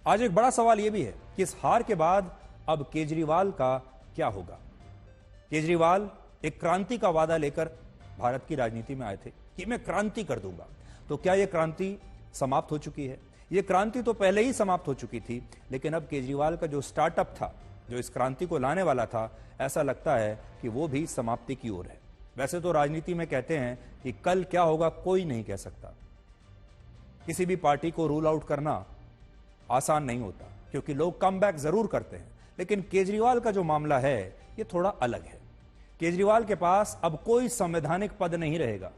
आज एक बड़ा सवाल यह भी है कि इस हार के बाद अब केजरीवाल का क्या होगा। केजरीवाल एक क्रांति का वादा लेकर भारत की राजनीति में आए थे कि मैं क्रांति कर दूंगा। तो क्या यह क्रांति समाप्त हो चुकी है? यह क्रांति तो पहले ही समाप्त हो चुकी थी, लेकिन अब केजरीवाल का जो स्टार्टअप था, जो इस क्रांति को लाने वाला था, ऐसा लगता है कि वो भी समाप्ति की ओर है। वैसे तो राजनीति में कहते हैं कि कल क्या होगा कोई नहीं कह सकता। किसी भी पार्टी को रूल आउट करना आसान नहीं होता, क्योंकि लोग कम बैक जरूर करते हैं। लेकिन केजरीवाल का जो मामला है ये थोड़ा अलग है। केजरीवाल के पास अब कोई संवैधानिक पद नहीं रहेगा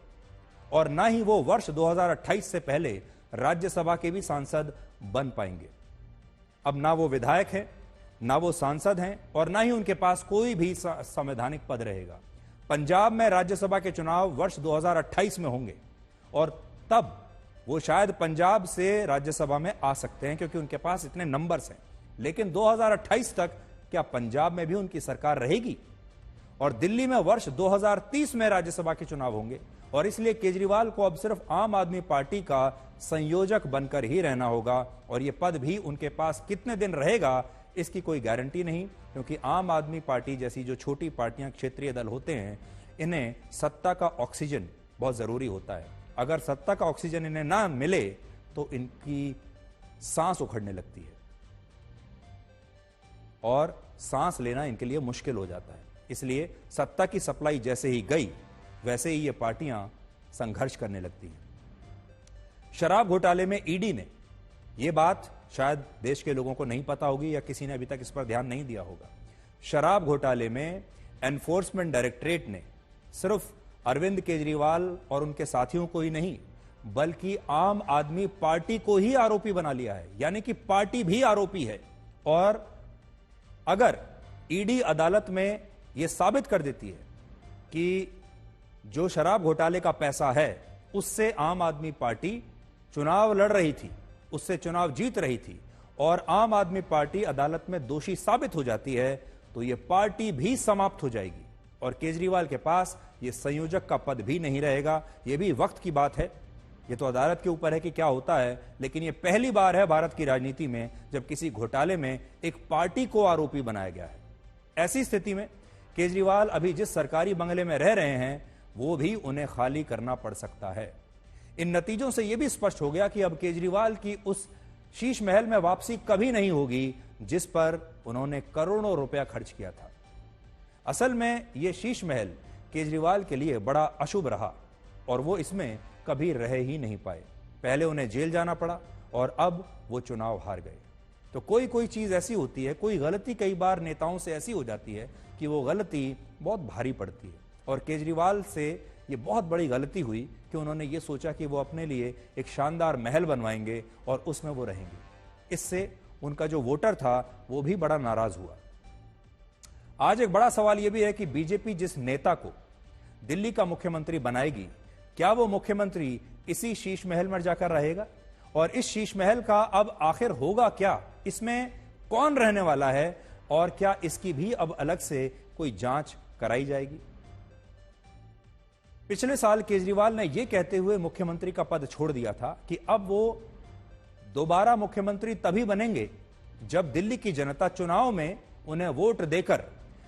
और ना ही वो वर्ष 2028 से पहले राज्यसभा के भी सांसद बन पाएंगे। अब ना वो विधायक हैं, ना वो सांसद हैं और ना ही उनके पास कोई भी संवैधानिक पद रहेगा। पंजाब में राज्यसभा के चुनाव वर्ष 2028 में होंगे और तब वो शायद पंजाब से राज्यसभा में आ सकते हैं, क्योंकि उनके पास इतने नंबर्स हैं। लेकिन 2028 तक क्या पंजाब में भी उनकी सरकार रहेगी? और दिल्ली में वर्ष 2030 में राज्यसभा के चुनाव होंगे और इसलिए केजरीवाल को अब सिर्फ आम आदमी पार्टी का संयोजक बनकर ही रहना होगा और यह पद भी उनके पास कितने दिन रहेगा इसकी कोई गारंटी नहीं, क्योंकि आम आदमी पार्टी जैसी जो छोटी पार्टियां, क्षेत्रीय दल होते हैं, इन्हें सत्ता का ऑक्सीजन बहुत जरूरी होता है। अगर सत्ता का ऑक्सीजन इन्हें ना मिले तो इनकी सांस उखड़ने लगती है और सांस लेना इनके लिए मुश्किल हो जाता है। इसलिए सत्ता की सप्लाई जैसे ही गई, वैसे ही ये पार्टियां संघर्ष करने लगती हैं। शराब घोटाले में ईडी ने, यह बात शायद देश के लोगों को नहीं पता होगी या किसी ने अभी तक इस पर ध्यान नहीं दिया होगा। शराब घोटाले में एनफोर्समेंट डायरेक्टरेट ने सिर्फ अरविंद केजरीवाल और उनके साथियों को ही नहीं, बल्कि आम आदमी पार्टी को ही आरोपी बना लिया है। यानी कि पार्टी भी आरोपी है। और अगर ईडी अदालत में यह साबित कर देती है कि जो शराब घोटाले का पैसा है उससे आम आदमी पार्टी चुनाव लड़ रही थी, उससे चुनाव जीत रही थी और आम आदमी पार्टी अदालत में दोषी साबित हो जाती है, तो यह पार्टी भी समाप्त हो जाएगी और केजरीवाल के पास यह संयोजक का पद भी नहीं रहेगा। यह भी वक्त की बात है। यह तो अदालत के ऊपर है कि क्या होता है, लेकिन यह पहली बार है भारत की राजनीति में जब किसी घोटाले में एक पार्टी को आरोपी बनाया गया है। ऐसी स्थिति में केजरीवाल अभी जिस सरकारी बंगले में रह रहे हैं वो भी उन्हें खाली करना पड़ सकता है। इन नतीजों से यह भी स्पष्ट हो गया कि अब केजरीवाल की उस शीश महल में वापसी कभी नहीं होगी जिस पर उन्होंने करोड़ों रुपया खर्च किया था। असल में यह शीश महल केजरीवाल के लिए बड़ा अशुभ रहा और वो इसमें कभी रह ही नहीं पाए। पहले उन्हें जेल जाना पड़ा और अब वो चुनाव हार गए। तो कोई कोई चीज ऐसी होती है, कोई गलती कई बार नेताओं से ऐसी हो जाती है कि वो गलती बहुत भारी पड़ती है। और केजरीवाल से ये बहुत बड़ी गलती हुई कि उन्होंने ये सोचा कि वो अपने लिए एक शानदार महल बनवाएंगे और उसमें वो रहेंगे। इससे उनका जो वोटर था वो भी बड़ा नाराज हुआ। आज एक बड़ा सवाल यह भी है कि बीजेपी जिस नेता को दिल्ली का मुख्यमंत्री बनाएगी, क्या वो मुख्यमंत्री इसी शीश महल में जाकर रहेगा? और इस शीश महल का अब आखिर होगा क्या? इसमें कौन रहने वाला है और क्या इसकी भी अब अलग से कोई जांच कराई जाएगी? पिछले साल केजरीवाल ने यह कहते हुए मुख्यमंत्री का पद छोड़ दिया था कि अब वो दोबारा मुख्यमंत्री तभी बनेंगे जब दिल्ली की जनता चुनाव में उन्हें वोट देकर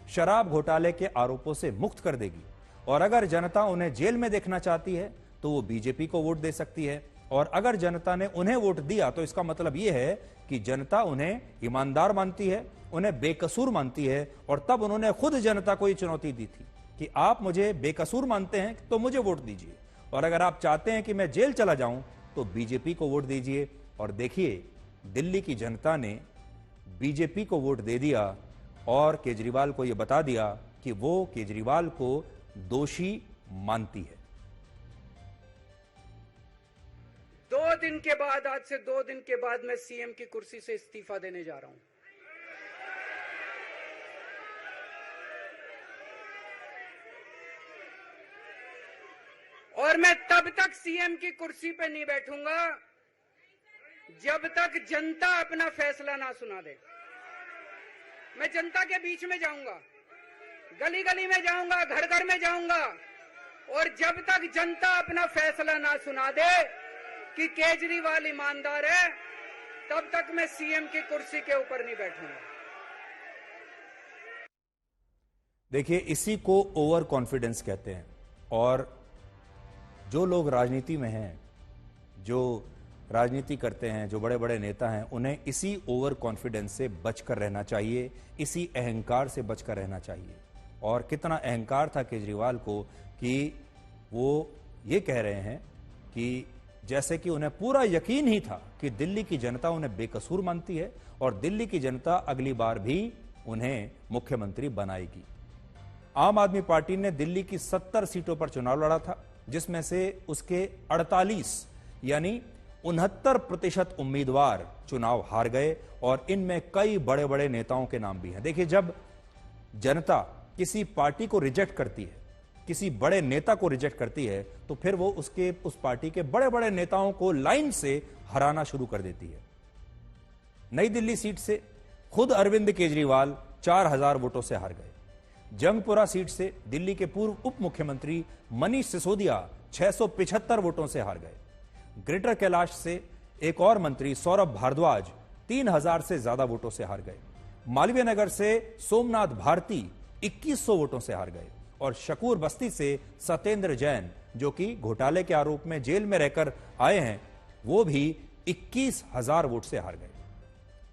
शराब घोटाले के आरोपों से मुक्त कर देगी। और अगर जनता उन्हें जेल में देखना चाहती है तो वो बीजेपी को वोट दे सकती है। और अगर जनता ने उन्हें वोट दिया तो इसका मतलब यह है कि जनता उन्हें ईमानदार मानती है, उन्हें बेकसूर मानती है। और तब उन्होंने खुद जनता को यह चुनौती दी थी कि आप मुझे बेकसूर मानते हैं तो मुझे वोट दीजिए, और अगर आप चाहते हैं कि मैं जेल चला जाऊं तो बीजेपी को वोट दीजिए। और देखिए, दिल्ली की जनता ने बीजेपी को वोट दे दिया और केजरीवाल को यह बता दिया कि वो केजरीवाल को दोषी मानती है। 2 दिन के बाद, आज से 2 दिन के बाद मैं सीएम की कुर्सी से इस्तीफा देने जा रहा हूं। और मैं तब तक सीएम की कुर्सी पे नहीं बैठूंगा जब तक जनता अपना फैसला ना सुना दे। मैं जनता के बीच में जाऊंगा, गली गली में जाऊंगा, घर घर में जाऊंगा, और जब तक जनता अपना फैसला ना सुना दे कि केजरीवाल ईमानदार है, तब तब तक मैं सीएम की कुर्सी के ऊपर नहीं बैठूंगा। देखिए, इसी को ओवर कॉन्फिडेंस कहते हैं। और जो लोग राजनीति में हैं, जो राजनीति करते हैं, जो बड़े बड़े नेता हैं, उन्हें इसी ओवर कॉन्फिडेंस से बचकर रहना चाहिए, इसी अहंकार से बचकर रहना चाहिए। और कितना अहंकार था केजरीवाल को कि वो ये कह रहे हैं कि जैसे कि उन्हें पूरा यकीन ही था कि दिल्ली की जनता उन्हें बेकसूर मानती है और दिल्ली की जनता अगली बार भी उन्हें मुख्यमंत्री बनाएगी। आम आदमी पार्टी ने दिल्ली की 70 सीटों पर चुनाव लड़ा था, जिसमें से उसके 48 यानी 69% उम्मीदवार चुनाव हार गए और इनमें कई बड़े बड़े नेताओं के नाम भी हैं। देखिए, जब जनता किसी पार्टी को रिजेक्ट करती है, किसी बड़े नेता को रिजेक्ट करती है, तो फिर वो उस पार्टी के बड़े बड़े नेताओं को लाइन से हराना शुरू कर देती है। नई दिल्ली सीट से खुद अरविंद केजरीवाल 4000 वोटों से हार गए। जंगपुरा सीट से दिल्ली के पूर्व उप मुख्यमंत्री मनीष सिसोदिया 675 वोटों से हार गए। ग्रेटर कैलाश से एक और मंत्री सौरभ भारद्वाज 3000 से ज्यादा वोटों से हार गए। मालवीय नगर से सोमनाथ भारती 2100 वोटों से हार गए और शकूर बस्ती से सत्येंद्र जैन, जो कि घोटाले के आरोप में जेल में रहकर आए हैं, वो भी 21000 वोट से हार गए।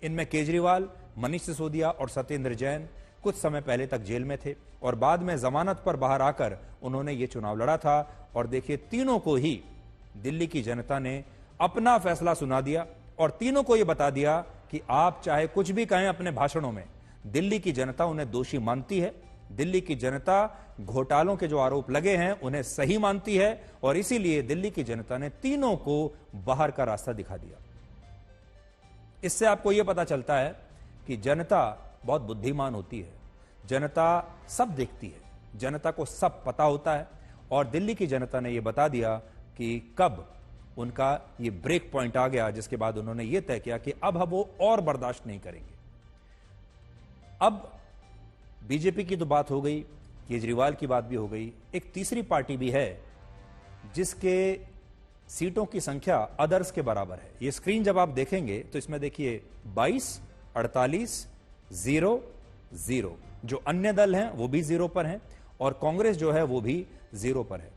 इनमें केजरीवाल, मनीष सिसोदिया और सत्येंद्र जैन कुछ समय पहले तक जेल में थे और बाद में जमानत पर बाहर आकर उन्होंने ये चुनाव लड़ा था। और देखिए, तीनों को ही दिल्ली की जनता ने अपना फैसला सुना दिया और तीनों को यह बता दिया कि आप चाहे कुछ भी कहें अपने भाषणों में, दिल्ली की जनता उन्हें दोषी मानती है। दिल्ली की जनता घोटालों के जो आरोप लगे हैं उन्हें सही मानती है और इसीलिए दिल्ली की जनता ने तीनों को बाहर का रास्ता दिखा दिया। इससे आपको यह पता चलता है कि जनता बहुत बुद्धिमान होती है। जनता सब देखती है, जनता को सब पता होता है और दिल्ली की जनता ने यह बता दिया कि कब उनका ये ब्रेक पॉइंट आ गया, जिसके बाद उन्होंने ये तय किया कि अब वो और बर्दाश्त नहीं करेंगे। अब बीजेपी की तो बात हो गई, केजरीवाल की बात भी हो गई। एक तीसरी पार्टी भी है जिसके सीटों की संख्या अदर्स के बराबर है। ये स्क्रीन जब आप देखेंगे तो इसमें देखिए 22, 48, 0, 0। जो अन्य दल हैं वो भी 0 पर हैं और कांग्रेस जो है वो भी 0 पर है।